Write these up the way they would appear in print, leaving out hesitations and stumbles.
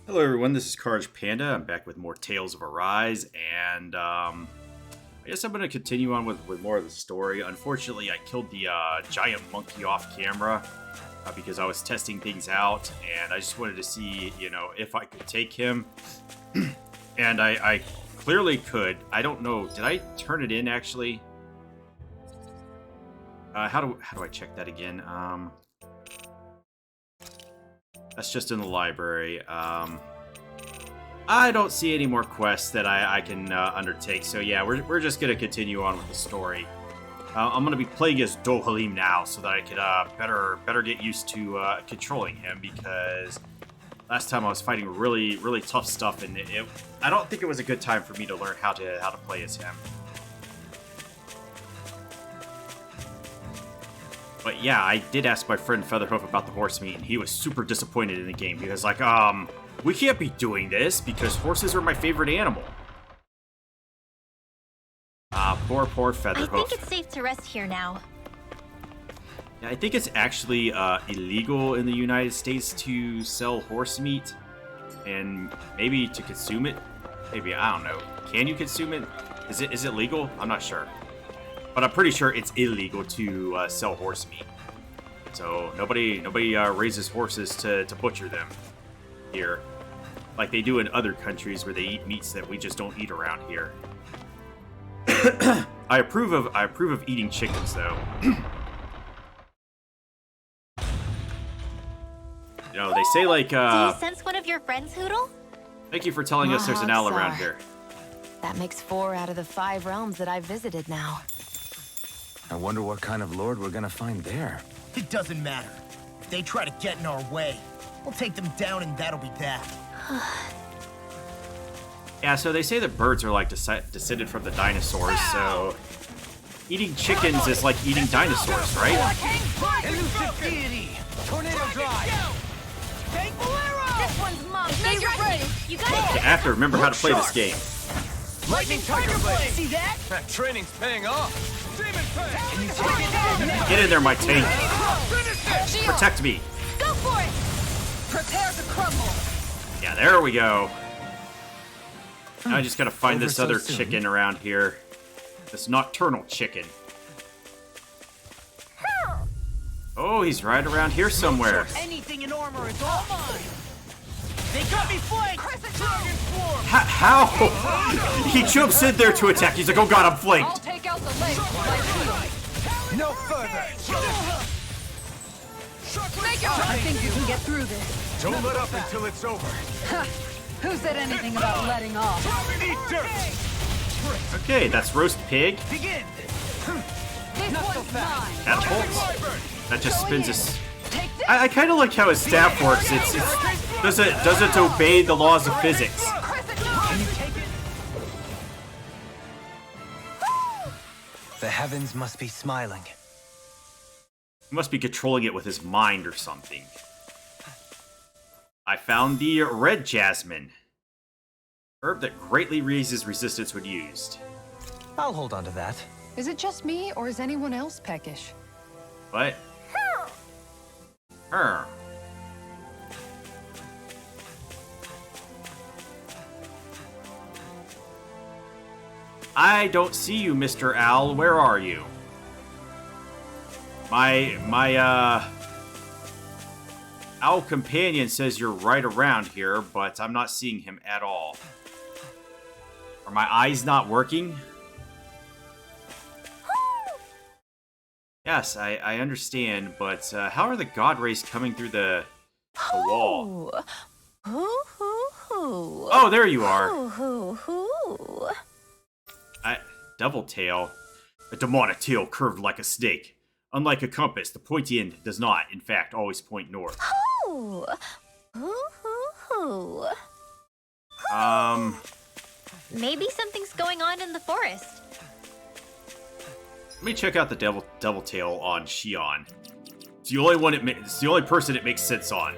Hello, everyone. This is Carge Panda. I'm back with more Tales of Arise, and I guess I'm going to continue on with more of the story. Unfortunately, I killed the giant monkey off camera because I was testing things out, and I just wanted to see, if I could take him. And I clearly could. I don't know. Did I turn it in actually? How do I check that again? That's just in the library. I don't see any more quests that I can undertake. So yeah, we're just gonna continue on with the story. I'm gonna be playing as Dohalim now, so that I could better get used to controlling him, because last time I was fighting really tough stuff, and I don't think it was a good time for me to learn how to play as him. But yeah, I did ask my friend Featherhoof about the horse meat, and he was super disappointed in the game. He was like, we can't be doing this because horses are my favorite animal. Poor Featherhoof. I think it's safe to rest here now. Yeah, I think it's actually illegal in the United States to sell horse meat, and maybe to consume it. Maybe, I don't know. Can you consume it? Is it legal? I'm not sure. But I'm pretty sure it's illegal to sell horse meat. So nobody raises horses to butcher them here, like they do in other countries where they eat meats that we just don't eat around here. I approve of eating chickens, though. They say like. Do you sense one of your friends, Hootle? Thank you for telling us there's an owl around here. That makes 4 out of the 5 realms that I've visited now. I wonder what kind of lord we're gonna find there. It doesn't matter. If they try to get in our way, we'll take them down and that'll be that. Yeah, so they say that birds are like descended from the dinosaurs, so eating chickens is like eating dinosaurs, right? Elusive deity! Tornado drive! This one's mom. Stay ready. You got I it. have to remember how to play this game. Lightning Tiger Blade! See that? That training's paying off. Demon Fang! Get in there, my tank. Protect me. Go for it. Prepare to crumble. Yeah, there we go. Now I just gotta find Over this so other soon. chicken around here. This nocturnal chicken. Oh, he's right around here somewhere. Anything in armor is all mine! They got me flanked! Dragon Swarm! How? He jumps in there to attack. He's like, oh god, I'm flanked. Take out the legs with my shield. No further! I think you can get through this. Don't let up until it's over. Who said anything about letting off? Eat dirt! Okay, that's roast pig. Begin! This one's mine. Catapults. That just spins us. Take this. I kind of like how his staff works. It doesn't obey the laws of physics. Can you take it? The heavens must be smiling. He must be controlling it with his mind or something. I found the red jasmine. Herb that greatly raises resistance when used. I'll hold on to that. Is it just me, or is anyone else peckish? What? Her. I don't see you, Mr. Owl. Where are you? My owl companion says you're right around here, but I'm not seeing him at all. Are my eyes not working? Yes, I understand, but how are the god rays coming through the wall? Oh, there you are. Double tail. A demonic tail curved like a snake. Unlike a compass, the pointy end does not, in fact, always point north. Maybe something's going on in the forest. Let me check out the devil tail on Xion. It's the only one it's the only person it makes sense on.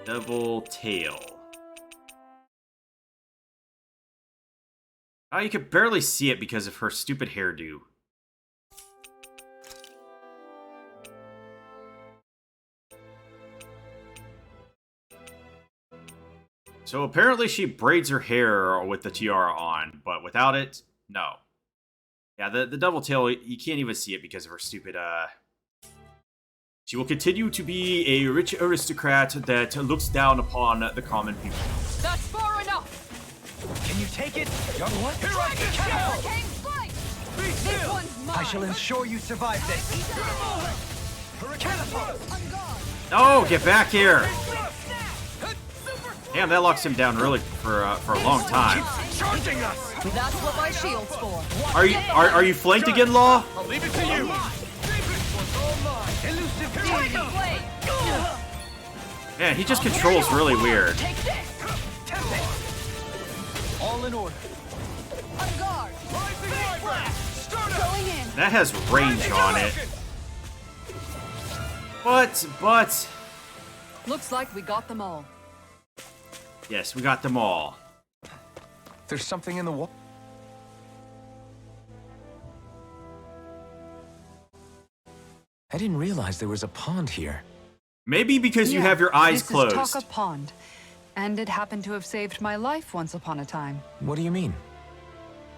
Devil tail. Oh, you could barely see it because of her stupid hairdo. So apparently she braids her hair with the tiara on, but without it, no. Yeah, the double tail, you can't even see it because of her stupid, She will continue to be a rich aristocrat that looks down upon the common people. That's far enough. Can you take it, young one? Here I go! Hurricane Strike. Be This still! one's mine. I shall ensure you survive this. Catapult! Oh, get back here! Damn, that locks him down really for a long time. Charging us! That's what my shield's for. Are you flanked again, Law? I'll leave it to you! This one's all mine! Elusive Dragon Blade. Man, he just controls really weird. Take this. All in order. On guard. Rising blast! Start up! Going in. That has range on it. But... Looks like we got them all. Yes, we got them all. There's something in the wall. I didn't realize there was a pond here. Maybe because you have your eyes this closed. Is Taka Pond, and it happened to have saved my life once upon a time. What do you mean?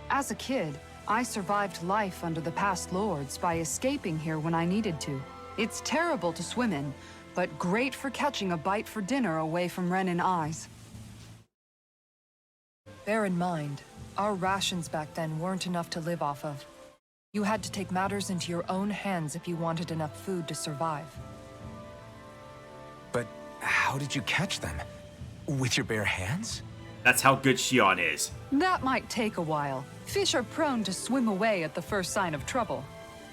As a kid, I survived life under the past lords by escaping here when I needed to. It's terrible to swim in, but great for catching a bite for dinner away from Renin eyes. Bear in mind, our rations back then weren't enough to live off of. You had to take matters into your own hands if you wanted enough food to survive. But how did you catch them? With your bare hands? That's how good Shion is. That might take a while. Fish are prone to swim away at the first sign of trouble.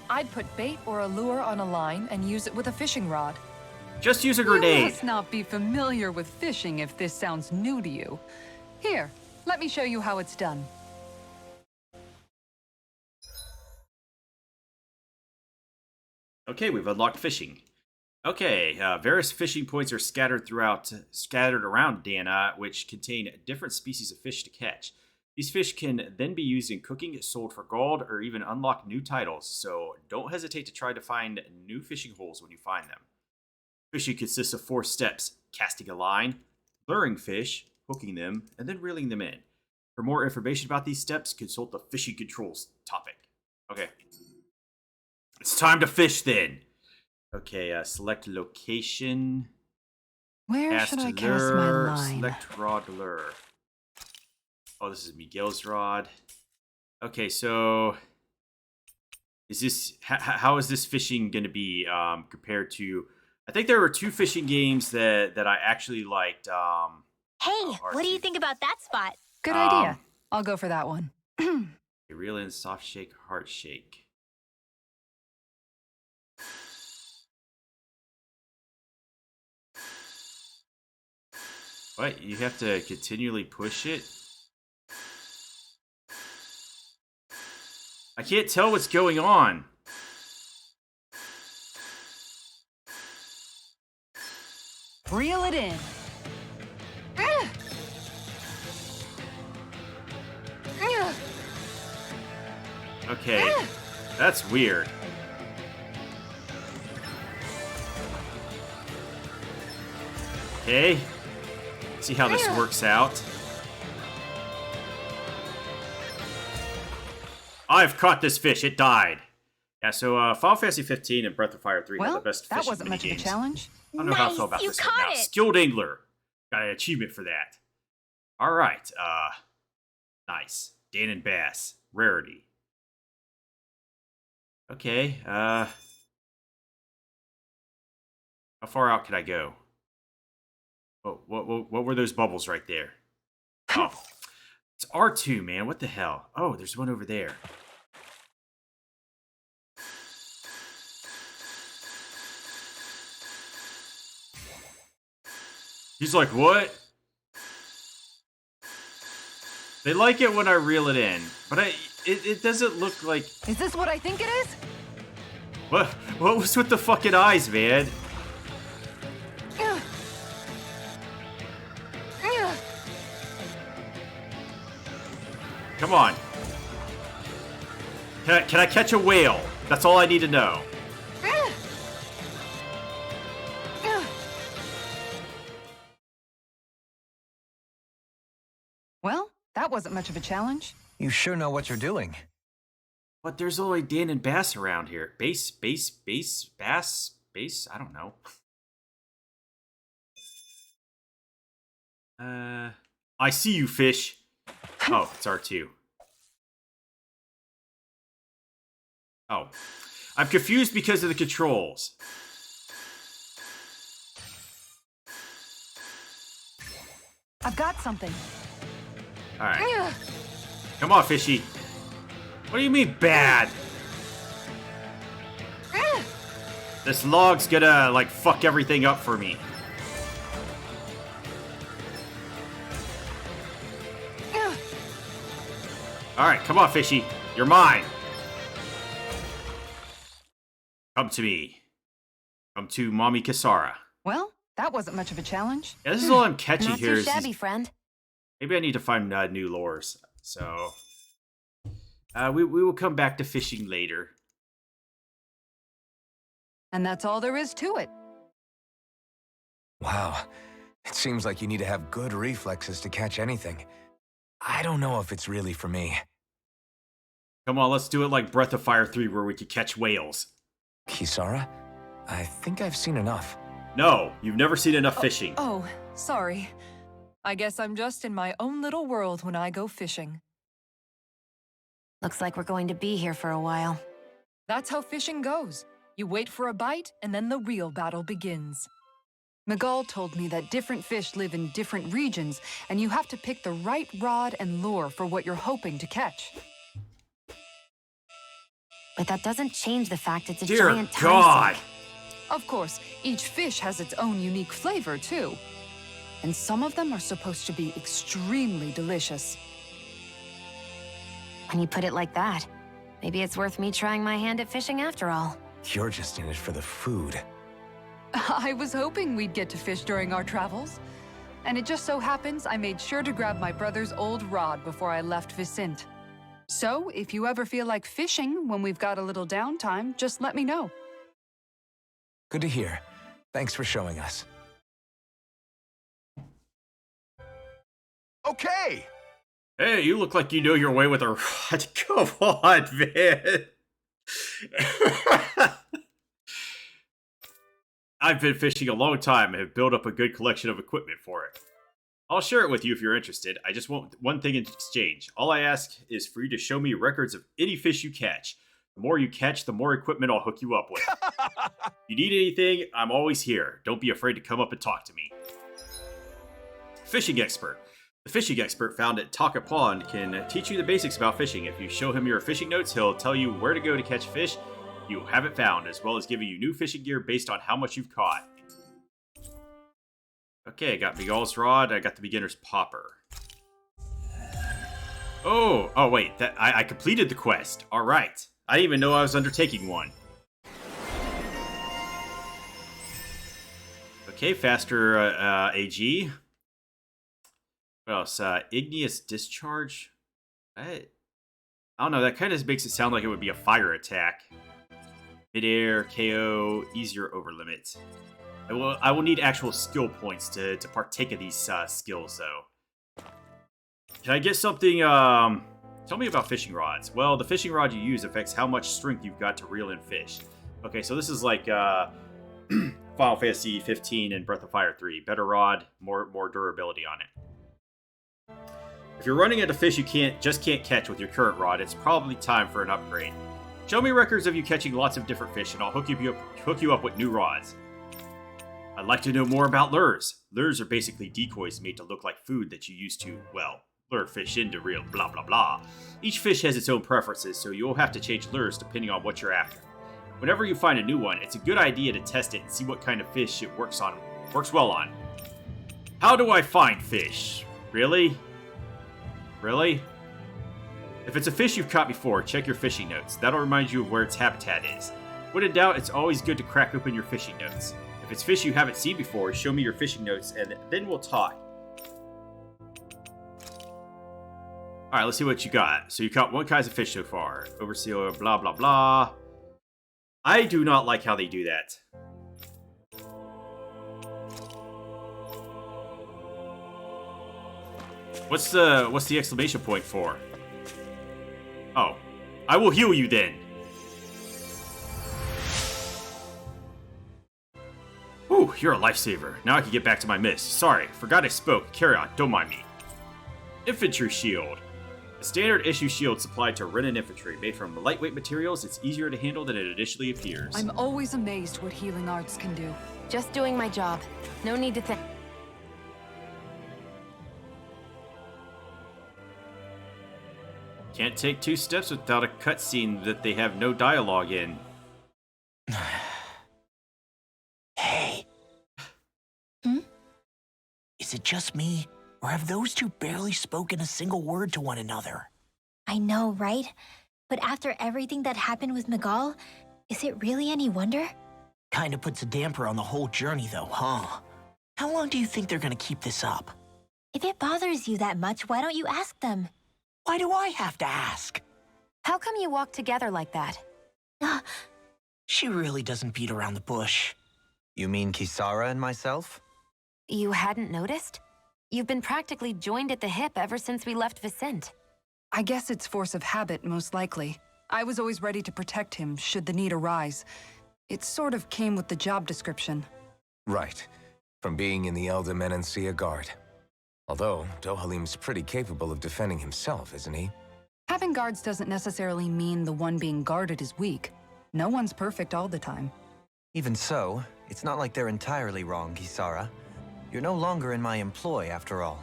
I'd put bait or a lure on a line and use it with a fishing rod. Just use a You grenade. must not be familiar with fishing if this sounds new to you. Here, let me show you how it's done. Okay, we've unlocked fishing. Okay, various fishing points are scattered around Dana, which contain different species of fish to catch. These fish can then be used in cooking, sold for gold, or even unlock new titles, so don't hesitate to try to find new fishing holes when you find them. Fishing consists of 4 steps: casting a line, luring fish, hooking them, and then reeling them in. For more information about these steps, consult the fishing controls topic. Okay. It's time to fish then. Okay, select location. Where should I cast my lure, line? select rod lure. Oh, this is Miguel's rod. Okay, so is this how is this fishing going to be compared to? I think there were 2 fishing games that I actually liked. Hey, what do you think about that spot? Good idea. I'll go for that one. Reel in, soft shake, heart shake. What? You have to continually push it? I can't tell what's going on. Reel it in. Okay, that's weird. Okay, see how this works out. I've caught this fish, it died. Yeah, so Final Fantasy 15 and Breath of Fire 3 have Well, the best that fishing wasn't much of a minigames. challenge. I don't know how I feel Nice, about you this one caught now. it. Skilled Angler. Got an achievement for that. Alright, nice. Dan and Bass. Rarity. Okay, how far out can I go? Oh, what were those bubbles right there? Oh, it's R2, man. What the hell? Oh, there's one over there. He's like, what? They like it when I reel it in, but it doesn't look like... Is this what I think it is? What was with the fucking eyes, man? Come on. Can I catch a whale? That's all I need to know. that wasn't much of a challenge. You sure know what you're doing. But there's only Dan and Bass around here. Bass, I don't know. I see you, fish. Oh, it's R2. Oh. I'm confused because of the controls. I've got something. Alright. Come on, fishy. What do you mean, bad? This log's gonna, like, fuck everything up for me. Alright, come on, fishy. You're mine. Come to me. Come to Mommy Kisara. Well, that wasn't much of a challenge. Yeah, this is all I'm catching Not here. too shabby, friend. Maybe I need to find new lures. So, we will come back to fishing later. And that's all there is to it. Wow. It seems like you need to have good reflexes to catch anything. I don't know if it's really for me. Come on, let's do it like Breath of Fire 3 where we could catch whales. Kisara? I think I've seen enough. No, you've never seen enough fishing. Oh, sorry. I guess I'm just in my own little world when I go fishing. Looks like we're going to be here for a while. That's how fishing goes. You wait for a bite, and then the real battle begins. Miguel told me that different fish live in different regions, and you have to pick the right rod and lure for what you're hoping to catch. But that doesn't change the fact it's a Dear giant time God! sink. Of course, each fish has its own unique flavor, too. And some of them are supposed to be extremely delicious. When you put it like that, maybe it's worth me trying my hand at fishing after all. You're just in it for the food. I was hoping we'd get to fish during our travels. And it just so happens I made sure to grab my brother's old rod before I left Vicente. So, if you ever feel like fishing when we've got a little downtime, just let me know. Good to hear. Thanks for showing us. Okay! Hey, you look like you know your way with a rod. Come on, man. I've been fishing a long time and have built up a good collection of equipment for it. I'll share it with you if you're interested. I just want one thing in exchange. All I ask is for you to show me records of any fish you catch. The more you catch, the more equipment I'll hook you up with. If you need anything, I'm always here. Don't be afraid to come up and talk to me. Fishing expert. The fishing expert found at Taka Pond can teach you the basics about fishing. If you show him your fishing notes, he'll tell you where to go to catch fish you haven't found, as well as giving you new fishing gear based on how much you've caught. Okay, I got Miguel's rod. I got the beginner's popper. Oh wait, I completed the quest. All right. I didn't even know I was undertaking one. Okay, faster AG. What else? Igneous discharge. I don't know. That kind of makes it sound like it would be a fire attack. Midair, KO, easier over limit. I will need actual skill points to partake of these skills, though. Can I get something? Tell me about fishing rods. Well, the fishing rod you use affects how much strength you've got to reel in fish. Okay, so this is like Final Fantasy 15 and Breath of Fire 3. Better rod, more durability on it. If you're running into fish you can't catch with your current rod, it's probably time for an upgrade. Show me records of you catching lots of different fish, and I'll hook you up with new rods. I'd like to know more about lures. Lures are basically decoys made to look like food that you use to, well, lure fish into real blah blah blah. Each fish has its own preferences, so you'll have to change lures depending on what you're after. Whenever you find a new one, it's a good idea to test it and see what kind of fish it works well on. How do I find fish? Really? Really? If it's a fish you've caught before, check your fishing notes. That'll remind you of where its habitat is. When in doubt, it's always good to crack open your fishing notes. If it's fish you haven't seen before, show me your fishing notes and then we'll talk. Alright, let's see what you got. So you caught one kind of fish so far. Overseer, blah blah blah. I do not like how they do that. What's the exclamation point for? Oh. I will heal you then. Whew, you're a lifesaver. Now I can get back to my mist. Sorry, forgot I spoke. Carry on, don't mind me. Infantry shield. A standard issue shield supplied to Renan infantry. Made from lightweight materials, it's easier to handle than it initially appears. I'm always amazed what healing arts can do. Just doing my job. No need to think. Can't take 2 steps without a cutscene that they have no dialogue in. Hey. Is it just me, or have those two barely spoken a single word to one another? I know, right? But after everything that happened with Miguel, is it really any wonder? Kinda puts a damper on the whole journey, though, huh? How long do you think they're gonna keep this up? If it bothers you that much, why don't you ask them? Why do I have to ask? How come you walk together like that? She really doesn't beat around the bush. You mean Kisara and myself? You hadn't noticed? You've been practically joined at the hip ever since we left Vicente. I guess it's force of habit, most likely. I was always ready to protect him, should the need arise. It sort of came with the job description. Right. From being in the Elder Menancia Guard. Although, Dohalim's pretty capable of defending himself, isn't he? Having guards doesn't necessarily mean the one being guarded is weak. No one's perfect all the time. Even so, it's not like they're entirely wrong, Kisara. You're no longer in my employ, after all.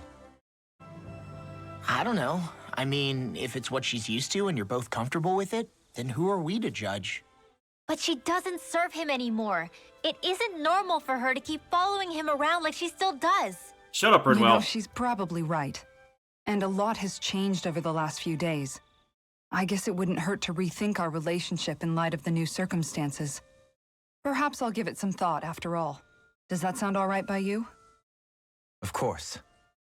I don't know. I mean, if it's what she's used to and you're both comfortable with it, then who are we to judge? But she doesn't serve him anymore. It isn't normal for her to keep following him around like she still does. Shut up, You know, Rinwell. she's probably right. And a lot has changed over the last few days. I guess it wouldn't hurt to rethink our relationship in light of the new circumstances. Perhaps I'll give it some thought after all. Does that sound all right by you? Of course.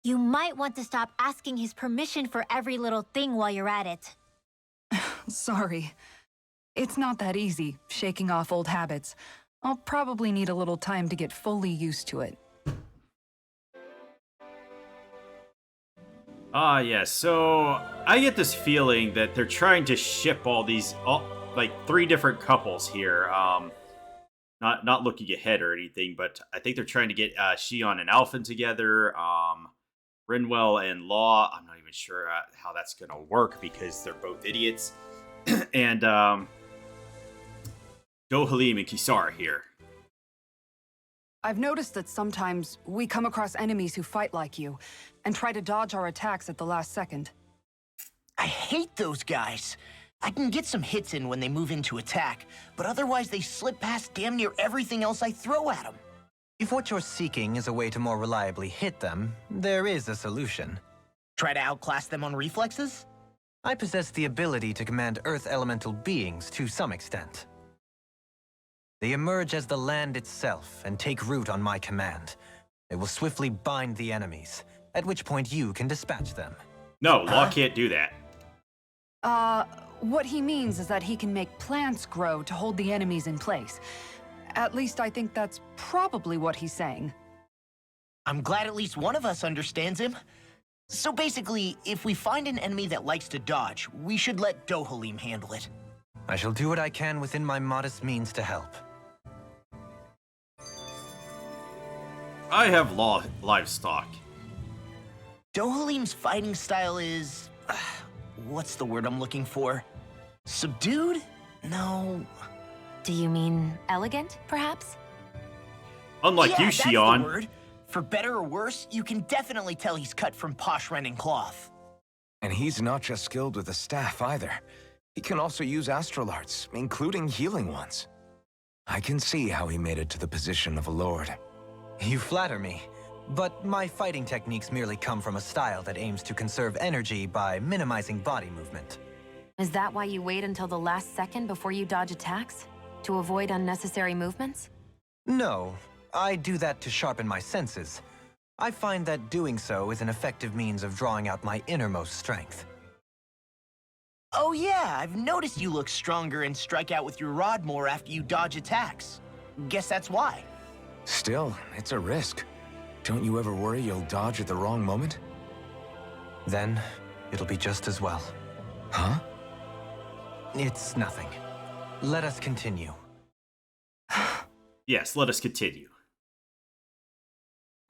You might want to stop asking his permission for every little thing while you're at it. Sorry. It's not that easy, shaking off old habits. I'll probably need a little time to get fully used to it. Yeah, so I get this feeling that they're trying to ship all these, like 3 different couples here. Not looking ahead or anything, but I think they're trying to get Shion and Alphen together. Rinwell and Law, I'm not even sure how that's going to work because they're both idiots. And Dohalim and Kisara here. I've noticed that sometimes we come across enemies who fight like you and try to dodge our attacks at the last second. I hate those guys. I can get some hits in when they move into attack, but otherwise they slip past damn near everything else I throw at them. If what you're seeking is a way to more reliably hit them, there is a solution. Try to outclass them on reflexes? I possess the ability to command Earth elemental beings to some extent. They emerge as the land itself and take root on my command. They will swiftly bind the enemies, at which point you can dispatch them. No, Law can't do that. What he means is that he can make plants grow to hold the enemies in place. At least I think that's probably what he's saying. I'm glad at least one of us understands him. So basically, if we find an enemy that likes to dodge, we should let Dohalim handle it. I shall do what I can within my modest means to help. I have livestock. Dohalim's fighting style is... what's the word I'm looking for? Subdued? No... Do you mean elegant, perhaps? Unlike you, that's the Shion. word. For better or worse, you can definitely tell he's cut from posh Renan cloth. And he's not just skilled with the staff either. He can also use astral arts, including healing ones. I can see how he made it to the position of a lord. You flatter me, but my fighting techniques merely come from a style that aims to conserve energy by minimizing body movement. Is that why you wait until the last second before you dodge attacks? To avoid unnecessary movements? No, I do that to sharpen my senses. I find that doing so is an effective means of drawing out my innermost strength. Oh yeah, I've noticed you look stronger and strike out with your rod more after you dodge attacks. Guess that's why. Still, it's a risk. Don't you ever worry you'll dodge at the wrong moment? Then, it'll be just as well. Huh? It's nothing. Let us continue. Yes, let us continue.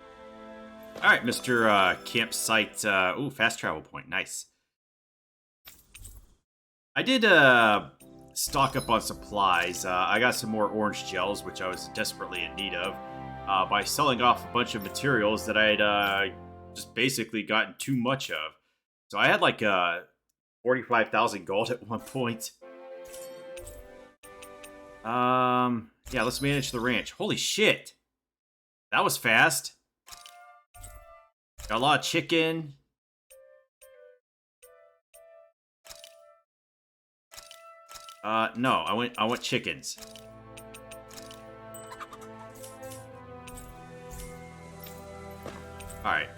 All right, Mr. Campsite. Ooh, fast travel point. Nice. I did stock up on supplies. I got some more orange gels, which I was desperately in need of, by selling off a bunch of materials that I had just basically gotten too much of. So I had like 45,000 gold at one point. Yeah, let's manage the ranch. Holy shit. That was fast. Got a lot of chicken. No, I want chickens. Alright.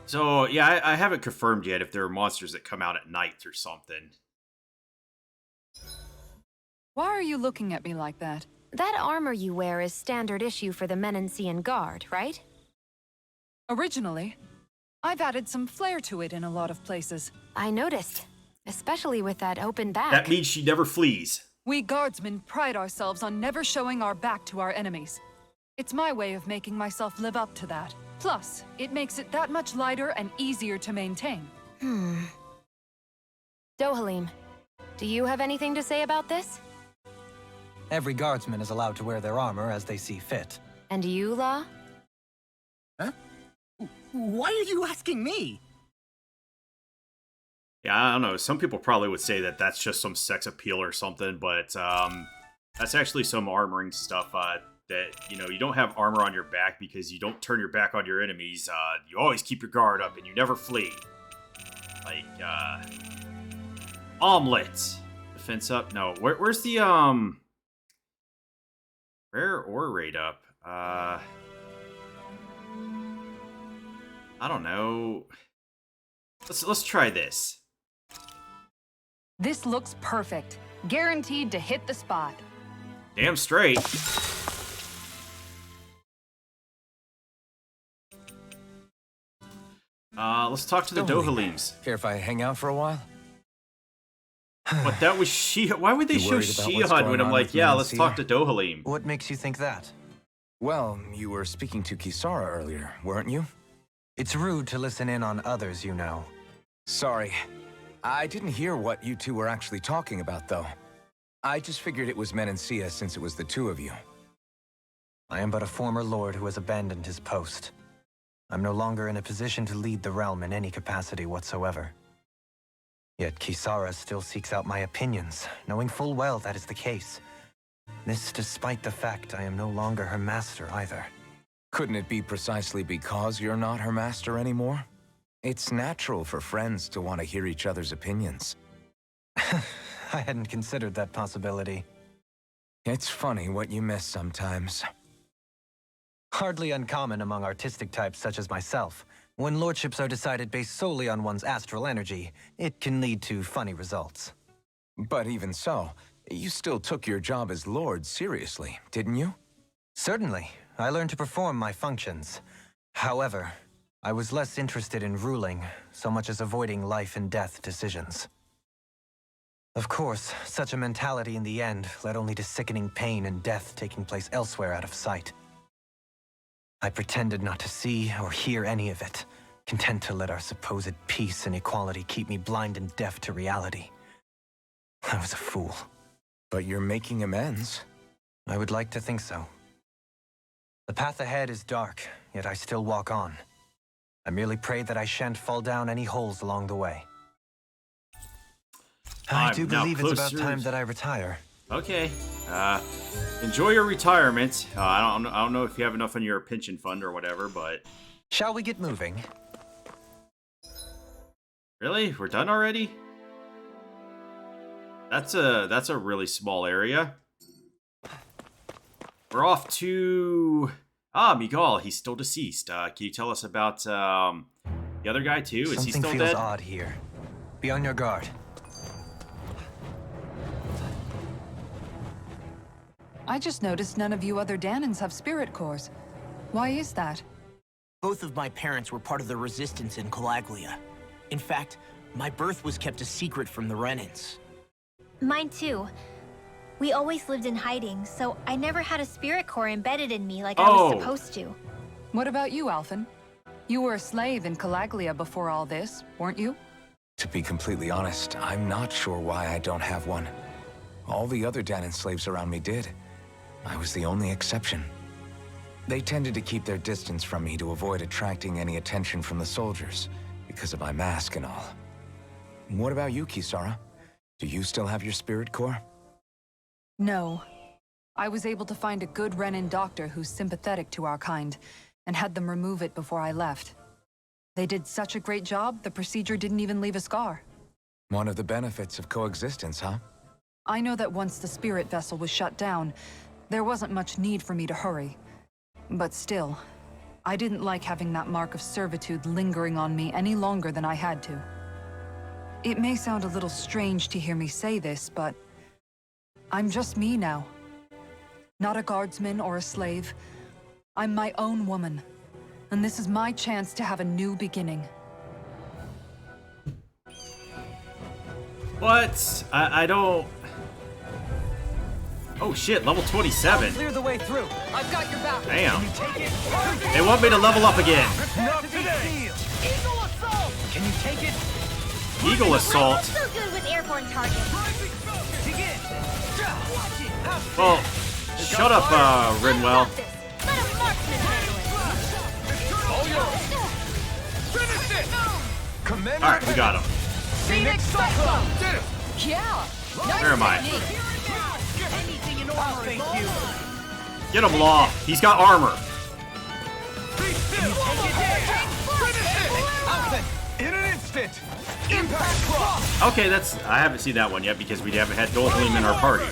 So, yeah, I haven't confirmed yet if there are monsters that come out at night or something. Why are you looking at me like that? That armor you wear is standard issue for the Menancian Guard, right? Originally, I've added some flair to it in a lot of places. I noticed, especially with that open back. That means she never flees. We guardsmen pride ourselves on never showing our back to our enemies. It's my way of making myself live up to that. Plus, it makes it that much lighter and easier to maintain. Dohalim, do you have anything to say about this? Every guardsman is allowed to wear their armor as they see fit. And you, Law? Huh? Why are you asking me? Yeah, I don't know. Some people probably would say that that's just some sex appeal or something, but that's actually some armoring stuff that, you know, you don't have armor on your back because you don't turn your back on your enemies. You always keep your guard up and you never flee. Like, omelet. Defense up? No. Where's the, rare or rate up? I don't know. Let's try this. This looks perfect. Guaranteed to hit the spot. Damn straight. Let's talk to the Dohalims. Care if I hang out for a while? But that was Shihan. Why would they You show worried about what's Shihan going when I'm on like, with yeah, let's Menancia? talk to Dohalim? What makes you think that? Well, you were speaking to Kisara earlier, weren't you? It's rude to listen in on others you know. Sorry. I didn't hear what you two were actually talking about, though. I just figured it was Menancia since it was the two of you. I am but a former lord who has abandoned his post. I'm no longer in a position to lead the realm in any capacity whatsoever. Yet Kisara still seeks out my opinions, knowing full well that is the case. This despite the fact I am no longer her master either. Couldn't it be precisely because you're not her master anymore? It's natural for friends to want to hear each other's opinions. I hadn't considered that possibility. It's funny what you miss sometimes. Hardly uncommon among artistic types such as myself. When lordships are decided based solely on one's astral energy, it can lead to funny results. But even so, you still took your job as lord seriously, didn't you? Certainly. I learned to perform my functions. However, I was less interested in ruling, so much as avoiding life and death decisions. Of course, such a mentality in the end led only to sickening pain and death taking place elsewhere out of sight. I pretended not to see or hear any of it, content to let our supposed peace and equality keep me blind and deaf to reality. I was a fool. But you're making amends. I would like to think so. The path ahead is dark, yet I still walk on. I merely pray that I shan't fall down any holes along the way. I do now believe it's about closer. time that I retire. Okay. Enjoy your retirement. I don't know if you have enough in your pension fund or whatever, but Shall we get moving? really, we're done already. That's a really small area. We're off to Miguel. He's still deceased. Can you tell us about the other guy too? Is he Something still feels dead? odd here. Be on your guard. I just noticed none of you other Danans have spirit cores. Why is that? Both of my parents were part of the resistance in Calaglia. In fact, my birth was kept a secret from the Renans. Mine too. We always lived in hiding, so I never had a spirit core embedded in me like I was supposed to. What about you, Alphen? You were a slave in Calaglia before all this, weren't you? To be completely honest, I'm not sure why I don't have one. All the other Danan slaves around me did. I was the only exception. They tended to keep their distance from me to avoid attracting any attention from the soldiers, because of my mask and all. What about you, Kisara? Do you still have your spirit core? No. I was able to find a good Renan doctor who's sympathetic to our kind, and had them remove it before I left. They did such a great job, the procedure didn't even leave a scar. One of the benefits of coexistence, huh? I know that once the spirit vessel was shut down, there wasn't much need for me to hurry. But still, I didn't like having that mark of servitude lingering on me any longer than I had to. It may sound a little strange to hear me say this, but I'm just me now. Not a guardsman or a slave. I'm my own woman. And this is my chance to have a new beginning. What? I don't... Oh shit, level 27. Clear the way through. I've got your back. Damn. They want me to level up again. Not today. Eagle assault! Can you take it? Eagle Assault. So good with airborne targets. Dig in. Watch it. Have Well, shut up, Rinwell. Let a marksman handle it. Commander. Alright, we got him. Phoenix Cyclone. Did it. Yeah! Where am I? Anything in Oh, order. thank you. Get him, Law. He's got armor. In an instant. Impact cross. Okay, I haven't seen that one yet because we haven't had Dolphin in our party.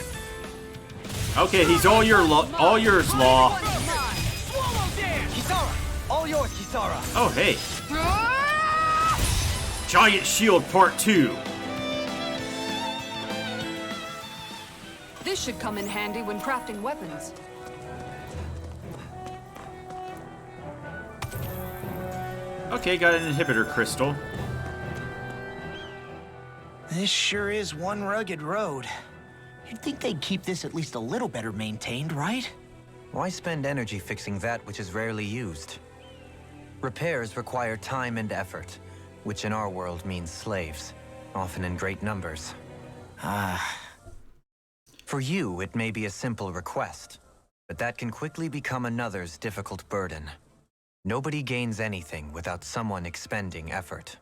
Okay, he's all yours, Law. Kisara. All yours, Kisara. Oh, hey. Giant Shield Part 2. This should come in handy when crafting weapons. Okay, got an inhibitor crystal. This sure is one rugged road. You'd think they'd keep this at least a little better maintained, right? Why spend energy fixing that which is rarely used? Repairs require time and effort, which in our world means slaves, often in great numbers. For you, it may be a simple request, but that can quickly become another's difficult burden. Nobody gains anything without someone expending effort.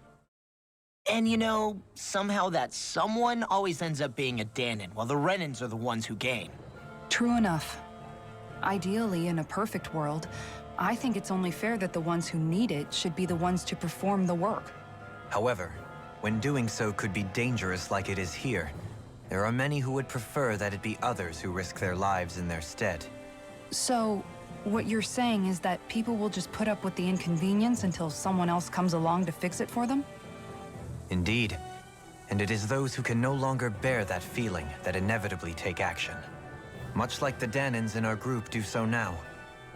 And you know, somehow that someone always ends up being a Danan, while the Renans are the ones who gain. True enough. Ideally, in a perfect world, I think it's only fair that the ones who need it should be the ones to perform the work. However, when doing so could be dangerous like it is here, there are many who would prefer that it be others who risk their lives in their stead. So, what you're saying is that people will just put up with the inconvenience until someone else comes along to fix it for them? Indeed. And it is those who can no longer bear that feeling that inevitably take action. Much like the Danans in our group do so now.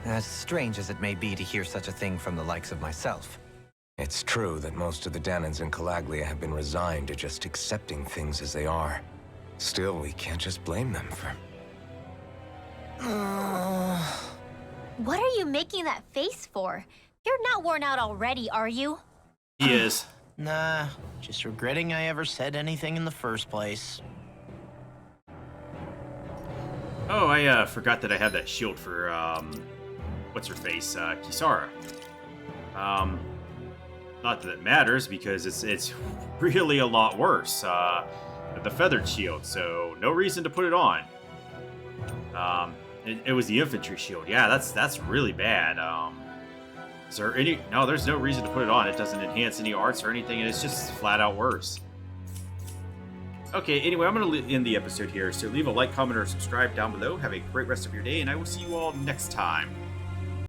As strange as it may be to hear such a thing from the likes of myself. It's true that most of the Danans in Calaglia have been resigned to just accepting things as they are. Still, we can't just blame them for... What are you making that face for? You're not worn out already, are you? He is. Nah, just regretting I ever said anything in the first place. Oh, I forgot that I had that shield for, what's her face? Kisara. Not that it matters because it's really a lot worse. The feathered shield, so no reason to put it on. It was the infantry shield. Yeah, that's really bad. Is there any... No, there's no reason to put it on. It doesn't enhance any arts or anything, and it's just flat out worse. Okay, anyway, I'm going to end the episode here, so leave a like, comment, or subscribe down below. Have a great rest of your day, and I will see you all next time.